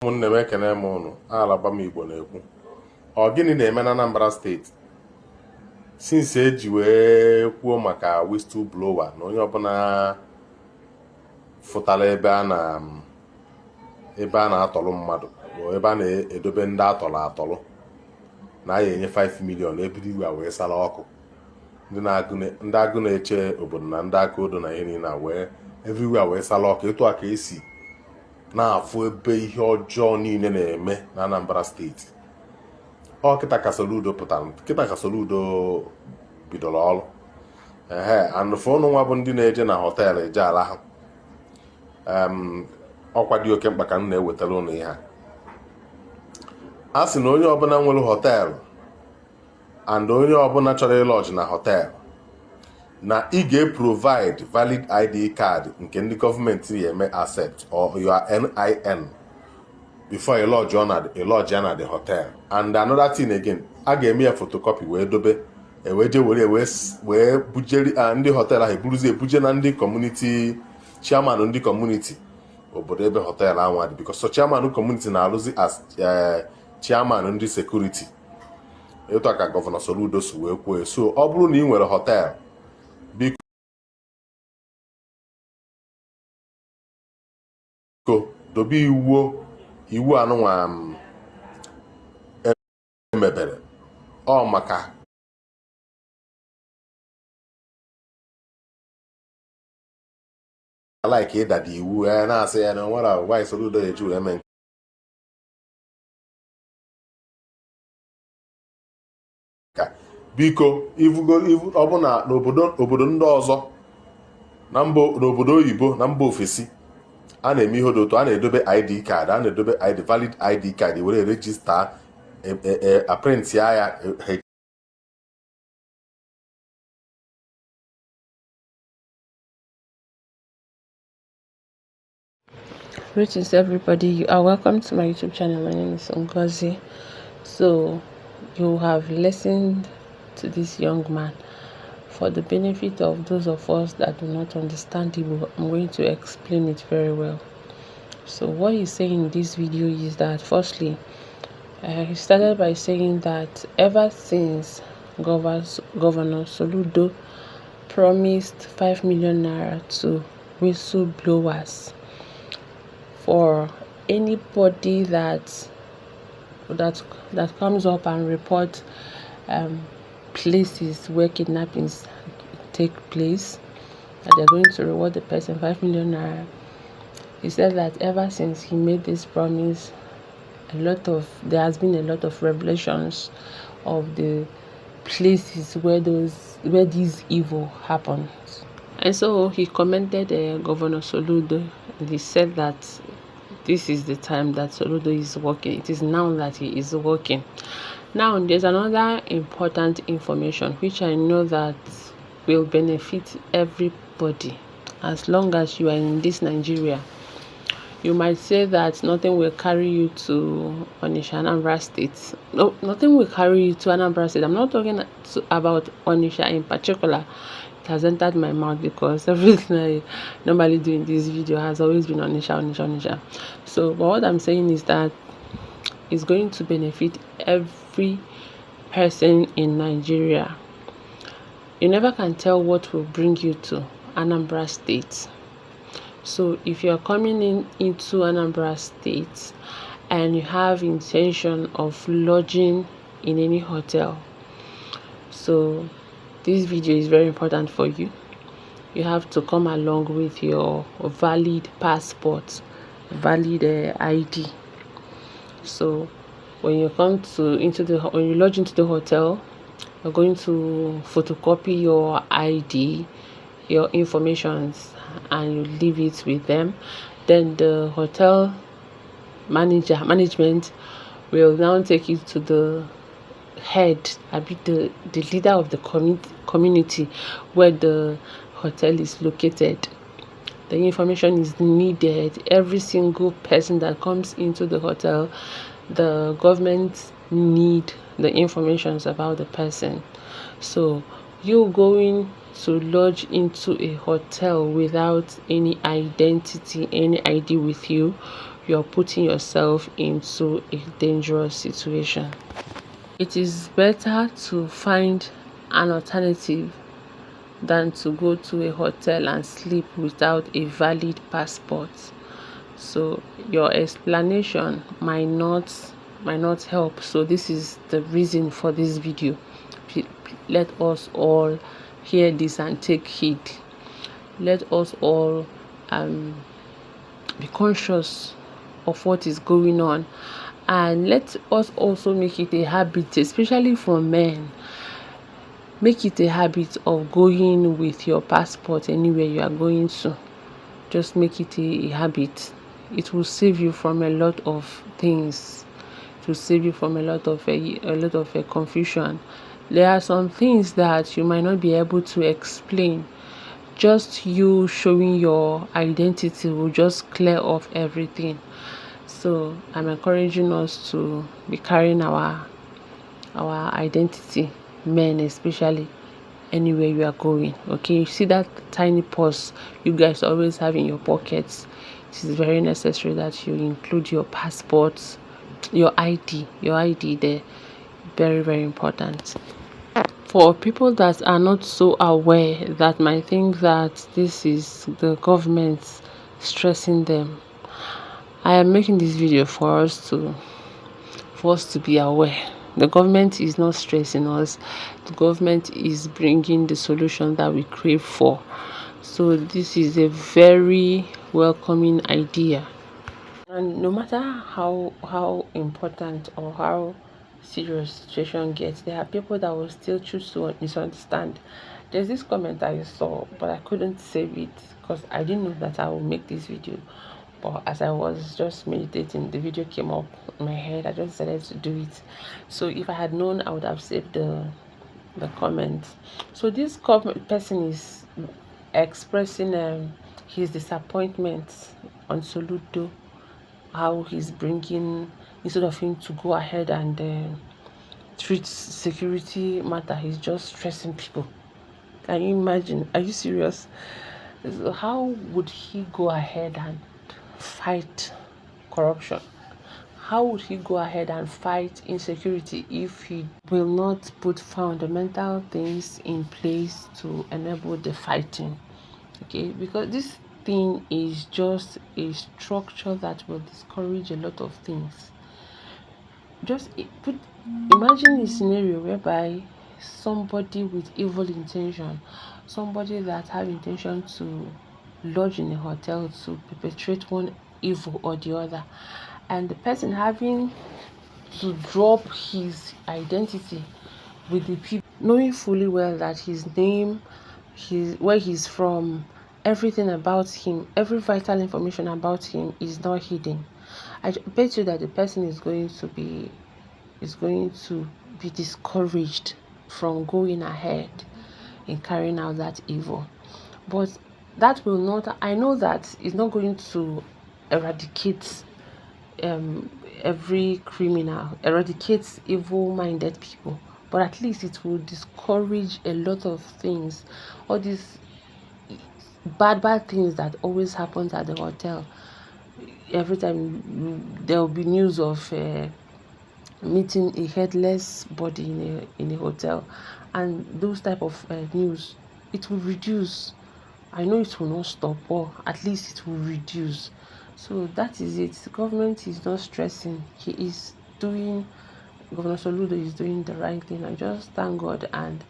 ụmụnne m ekene m ụnụ alaba m Igbo na-ekwu ọ gịnị na-eme na Anambra steeti since eji wee kwuo maka whistleblower na onye ọbụla fụtara ebe a na-atọrọ mmadụ ebe a na-edobe ndị atọrọ na ya enye 5 million everywhere wee sara ọkụ ndị agụ na-eche obodo na ndị aka odo na ihe niile wee everywhere wee sara ọkụ. Etu a ka esi na-afụ ebe ihe ọjọọ niile na-eme na Anambra steeti. Ọ kịta ka Soludo pụtara, kịta ka Soludo bidoro ọrụ anụfụ ụnụ nwa bụ ndị na-eje na họteelụ eje ala ha ọkwa dị oke mkpa ka m na-ewetara ụnụ ihe a sị na onye ọbụla nwere họteelụ and onye ọbụla chọrọ ịlọji na họteelụ na ị ga-provide valid ID card nke ndị gọọmenti ya-eme accept or your NIN before ịlọji ya na the hotel. And another thing again, a ga-eme ya photocopy wee dobe eweje wee bujeri ndị hotel ahụ eburuzi ebuje na ndị community chairman ndị community obodo ebe hotel ahụ dị, because so chairman community na-arụzi as chairman ndị security. Etu a ka gọvanọ Soludo si wee kwuo. So ọ bụrụ na ị nwere hotel, biko dobe iwu anụnwa emebere ọ maka like ịdada iwu na-asị ya na nwere why Soludo eji wee eme nka. Biko ọ bụ na n'obodo ndị ọzọ n'obodo oyibo na mba ofesi a na-eme ihe dị otu, a na-edobe ID card, a na-edobe valid ID card were rejista aprint ya. Greetings everybody, you are welcome to my YouTube channel. My name is Ngozi. So you have listened to this young man. For the benefit of those of us that do not understand Igbo, I'm going to explain it very well. So what he's saying in this video is that firstly, he started by saying that ever since Governor Soludo promised 5 million naira to whistleblowers for anybody that comes up and report places where kidnappings take place, that they're going to reward the person 5 million naira. He said that ever since he made this promise, there has been a lot of revelations of the places where this evil happens. And so he commended Governor Soludo, and he said that this is the time that Soludo is working. It is now that he is working. Now, there's another important information which I know that will benefit everybody as long as you are in this Nigeria. You might say that nothing will carry you to Onitsha, Anambra State. No, nothing will carry you to Anambra State. I'm not talking about Onitsha in particular. It has entered my mouth because everything I normally do in this video has always been Onitsha. So, but what I'm saying is that it's going to benefit every person in Nigeria. You never can tell what will bring you to Anambra State. So if you're coming into Anambra State and you have intention of lodging in any hotel, so this video is very important for you. You have to come along with your valid passport, valid ID. So when you when you lodge into the hotel, you're going to photocopy your ID, your informations, and you leave it with them. Then the hotel management will now take you to the head, the leader of the community where the hotel is located. The information is needed. Every single person that comes into the hotel, the government need the information about the person. So you going to lodge into a hotel without any identity, any ID with you, you're putting yourself into a dangerous situation. It is better to find an alternative than to go to a hotel and sleep without a valid passport. So your explanation might not help. So this is the reason for this video. Let us all hear this and take heed. Let us all be conscious of what is going on, and let us also make it a habit, especially for men. Make it a habit of going with your passport anywhere you are going to. Just make it a habit. It will save you from a lot of things. It will save you from a lot of confusion. There are some things that you might not be able to explain. Just you showing your identity will just clear off everything. So I'm encouraging us to be carrying our identity, men especially, anywhere you are going. Okay, you see that tiny purse you guys always have in your pockets? It is very necessary that you include your passports, your ID there. Very, very important. For people that are not so aware, that might think that this is the government stressing them, I am making this video for us to be aware. The government is not stressing us. The government is bringing the solution that we crave for. So this is a very welcoming idea. And no matter how important or how serious situation gets, there are people that will still choose to misunderstand. There's this comment I saw, but I couldn't save it because I didn't know that I would make this video. But as I was just meditating, the video came up in my head. I just decided to do it. So if I had known, I would have saved the comment. So this person is expressing his disappointment on Soludo, how he's bringing, instead of him to go ahead and treat security matter, he's just stressing people. Can you imagine? Are you serious? So how would he go ahead and fight corruption? How would he go ahead and fight insecurity if he will not put fundamental things in place to enable the fighting? Okay, because this thing is just a structure that will discourage a lot of things. Just imagine a scenario whereby somebody with evil intention, somebody that have intention to lodge in a hotel to perpetrate one evil or the other, and the person having to drop his identity with the people, knowing fully well that his name, where he's from, everything about him, every vital information about him is not hidden. I bet you that the person is going to be discouraged from going ahead in carrying out that evil. But that will not, I know that it's not going to eradicate every criminal, eradicate evil-minded people, but at least it will discourage a lot of things. All these bad things that always happens at the hotel. Every time there will be news of meeting a headless body in a hotel, and those type of news, it will reduce. I know it will not stop, but at least it will reduce. So that is it. The government is not stressing. Governor Soludo is doing the right thing. I just thank God, and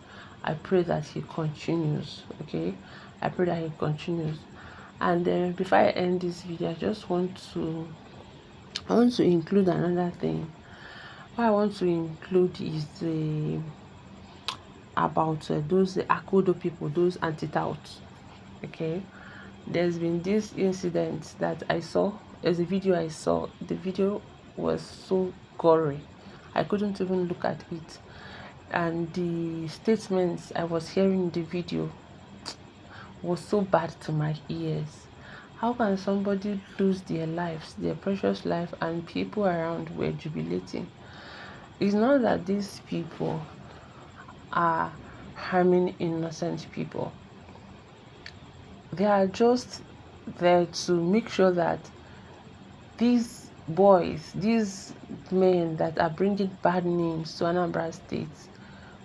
I pray that he continues. Okay, I pray that he continues. And before I end this video, I just want to include another thing. What I want to include is about those Akodo people, those anti-touts. Okay, there's been this incident that I saw. There's a video I saw. The video was so gory, I couldn't even look at it, and the statements I was hearing in the video was so bad to my ears. How can somebody lose their lives, their precious life, and people around were jubilating? It's not that these people are harming innocent people. They are just there to make sure that these boys, these men that are bringing bad names to Anambra State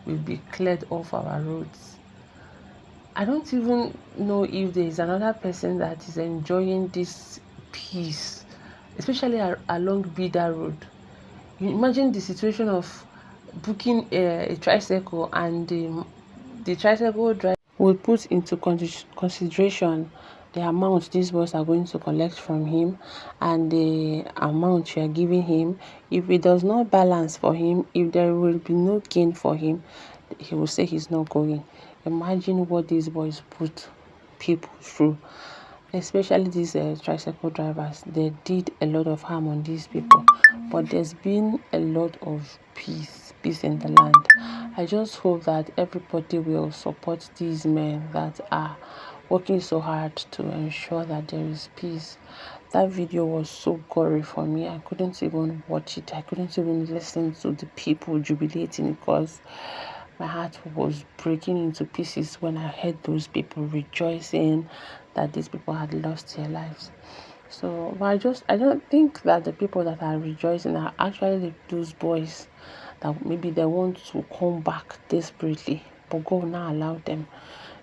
will be cleared off our roads. I don't even know if there is another person that is enjoying this peace, especially along Bida Road. You imagine the situation of booking a tricycle, and the tricycle driver will put into consideration the amount these boys are going to collect from him and the amount you are giving him. If it does not balance for him, if there will be no gain for him, he will say he's not going. Imagine what these boys put people through, especially these tricycle drivers. They did a lot of harm on these people, but there's been a lot of peace in the land. I just hope that everybody will support these men that are working so hard to ensure that there is peace. That video was so gory for me. I couldn't even watch it. I couldn't even listen to the people jubilating, because my heart was breaking into pieces when I heard those people rejoicing that these people had lost their lives. So, but I don't think that the people that are rejoicing are actually those boys that maybe they want to come back desperately, but God now allow them.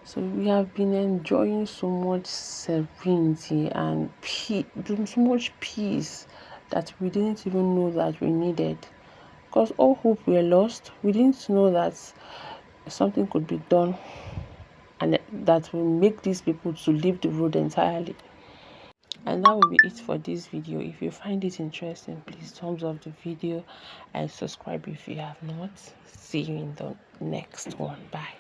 So we have been enjoying so much serenity and peace, so much peace that we didn't even know that we needed. Because all hope were lost. We didn't know that something could be done and that will make these people to leave the road entirely. And that will be it for this video. If you find it interesting, please thumbs up the video and subscribe if you have not. See you in the next one. Bye.